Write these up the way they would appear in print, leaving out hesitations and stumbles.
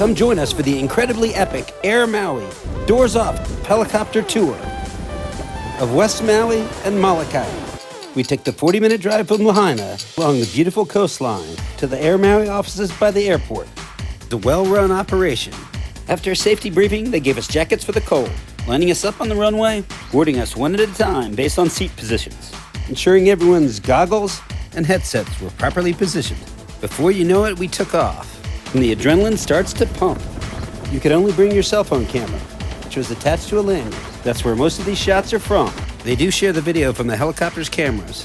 Come join us for the incredibly epic Air Maui, Doors Off helicopter tour of West Maui and Molokai. We took the 40-minute drive from Lahaina along the beautiful coastline to the Air Maui offices by the airport. The well-run operation. After a safety briefing, they gave us jackets for the cold, lining us up on the runway, boarding us one at a time based on seat positions, ensuring everyone's goggles and headsets were properly positioned. Before you know it, we took off, and the adrenaline starts to pump. You could only bring your cell phone camera, which was attached to a lanyard. That's where most of these shots are from. They do share the video from the helicopter's cameras,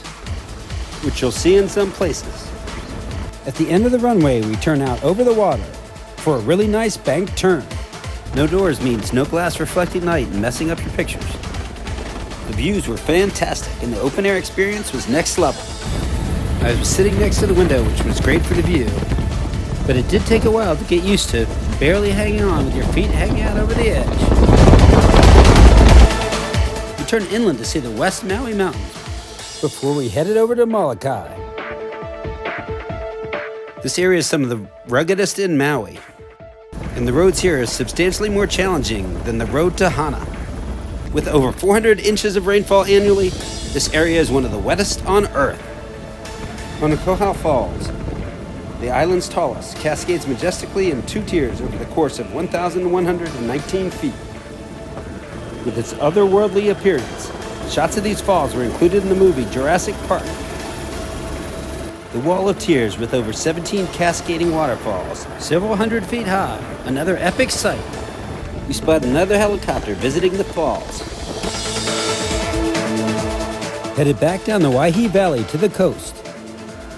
which you'll see in some places. At the end of the runway, we turn out over the water for a really nice bank turn. No doors means no glass reflecting light and messing up your pictures. The views were fantastic, and the open air experience was next level. I was sitting next to the window, which was great for the view, but it did take a while to get used to barely hanging on with your feet hanging out over the edge. We turned inland to see the West Maui Mountains before we headed over to Molokai. This area is some of the ruggedest in Maui, and the roads here are substantially more challenging than the road to Hana. With over 400 inches of rainfall annually, this area is one of the wettest on Earth. Honokohau Falls, the island's tallest, cascades majestically in two tiers over the course of 1,119 feet. With its otherworldly appearance, shots of these falls were included in the movie Jurassic Park. The Wall of Tears, with over 17 cascading waterfalls, several hundred feet high, another epic sight. We spotted another helicopter visiting the falls. Headed back down the Waihi Valley to the coast.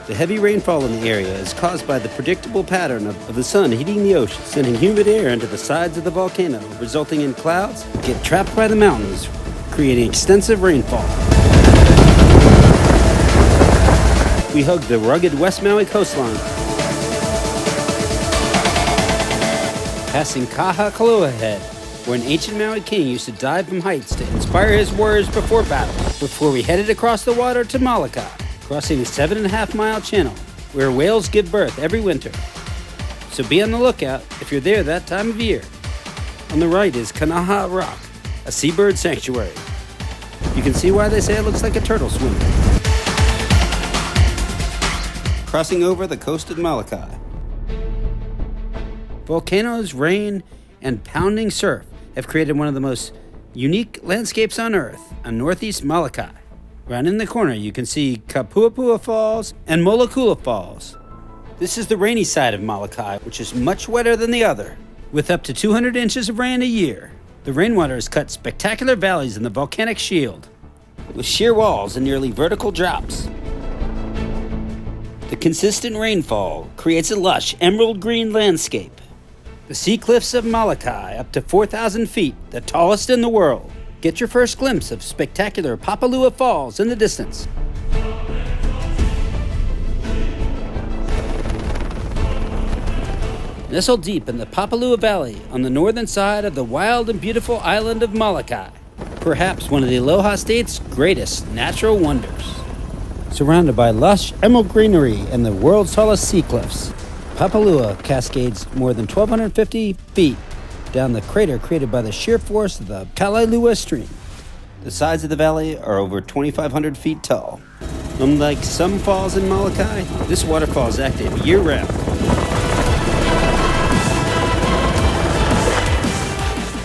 The heavy rainfall in the area is caused by the predictable pattern of the sun heating the ocean, sending humid air into the sides of the volcano, resulting in clouds that get trapped by the mountains, creating extensive rainfall. We hugged the rugged West Maui coastline, passing Kahakalua Head, where an ancient Maui king used to dive from heights to inspire his warriors before battle, before we headed across the water to Molokai, crossing a 7.5-mile channel where whales give birth every winter. So be on the lookout if you're there that time of year. On the right is Kanaha Rock, a seabird sanctuary. You can see why they say it looks like a turtle swimming. Crossing over the coast of Molokai. Volcanoes, rain, and pounding surf have created one of the most unique landscapes on Earth on northeast Molokai. Round in the corner, you can see Kapuapua Falls and Molokula Falls. This is the rainy side of Molokai, which is much wetter than the other, with up to 200 inches of rain a year. The rainwater has cut spectacular valleys in the volcanic shield, with sheer walls and nearly vertical drops. The consistent rainfall creates a lush emerald green landscape. The sea cliffs of Molokai, up to 4,000 feet, the tallest in the world. Get your first glimpse of spectacular Papalua Falls in the distance. Nestled deep in the Papalua Valley on the northern side of the wild and beautiful island of Molokai, perhaps one of the Aloha State's greatest natural wonders. Surrounded by lush emerald greenery and the world's tallest sea cliffs, Papalua cascades more than 1,250 feet down the crater created by the sheer force of the Kalailua Stream. The sides of the valley are over 2,500 feet tall. Unlike some falls in Molokai, this waterfall is active year-round.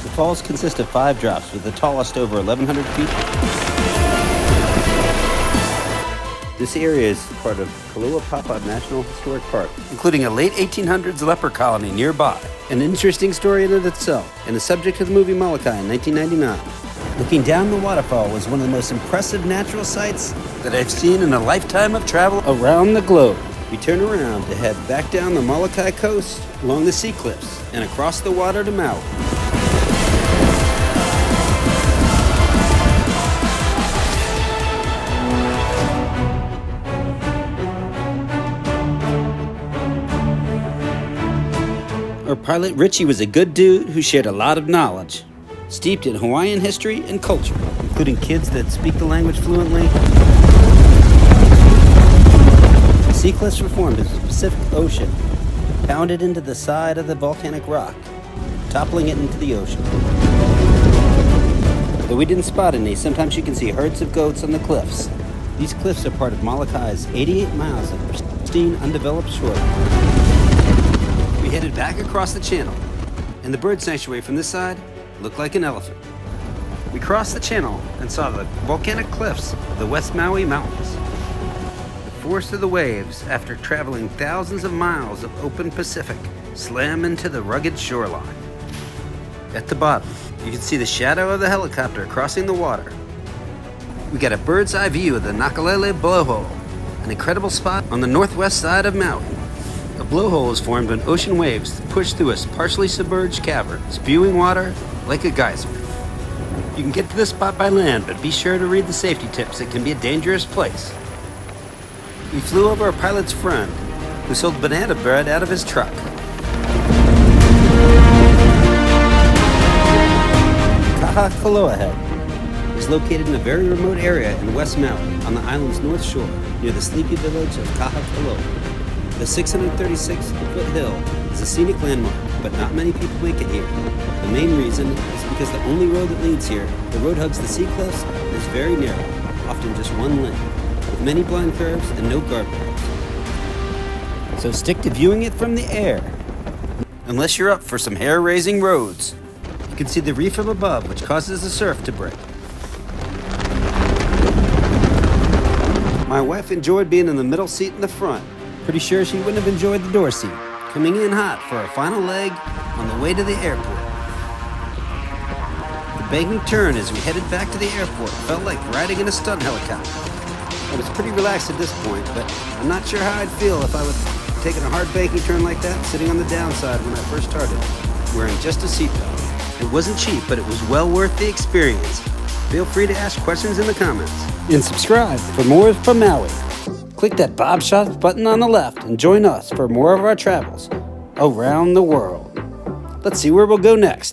The falls consist of 5 drops, with the tallest over 1,100 feet. This area is part of Kalaupapa National Historic Park, including a late 1800s leper colony nearby. An interesting story in and of itself, and the subject of the movie Molokai in 1999. Looking down the waterfall was one of the most impressive natural sights that I've seen in a lifetime of travel around the globe. We turn around to head back down the Molokai coast, along the sea cliffs, and across the water to Maui. Our pilot Richie was a good dude who shared a lot of knowledge, steeped in Hawaiian history and culture, including kids that speak the language fluently. The sea cliffs were formed in the Pacific Ocean pounded into the side of the volcanic rock, toppling it into the ocean. Though we didn't spot any, sometimes you can see herds of goats on the cliffs. These cliffs are part of Molokai's 88 miles of pristine, undeveloped shoreline. We headed back across the channel, and the bird sanctuary from this side looked like an elephant. We crossed the channel and saw the volcanic cliffs of the West Maui Mountains. The force of the waves, after traveling thousands of miles of open Pacific, slam into the rugged shoreline. At the bottom, you can see the shadow of the helicopter crossing the water. We got a bird's eye view of the Nakalele blowhole, an incredible spot on the northwest side of Maui. A blowhole is formed when ocean waves push through a partially submerged cavern, spewing water like a geyser. You can get to this spot by land, but be sure to read the safety tips. It can be a dangerous place. We flew over a pilot's friend who sold banana bread out of his truck. Kahakaloa Head is located in a very remote area in West Maui on the island's north shore near the sleepy village of Kahakaloa. The 636-foot hill is a scenic landmark, but not many people make it here. The main reason is because the only road that leads here, the road hugs the sea cliffs and is very narrow, often just one lane, with many blind curves and no guardrails. So stick to viewing it from the air, unless you're up for some hair-raising roads. You can see the reef from above, which causes the surf to break. My wife enjoyed being in the middle seat in the front. Pretty sure she wouldn't have enjoyed the door seat, coming in hot for a final leg on the way to the airport. The banking turn as we headed back to the airport felt like riding in a stunt helicopter. I was pretty relaxed at this point, but I'm not sure how I'd feel if I was taking a hard banking turn like that, sitting on the downside when I first started, wearing just a seatbelt. It wasn't cheap, but it was well worth the experience. Feel free to ask questions in the comments. And subscribe for more from Maui. Click that Bob Shots button on the left and join us for more of our travels around the world. Let's see where we'll go next.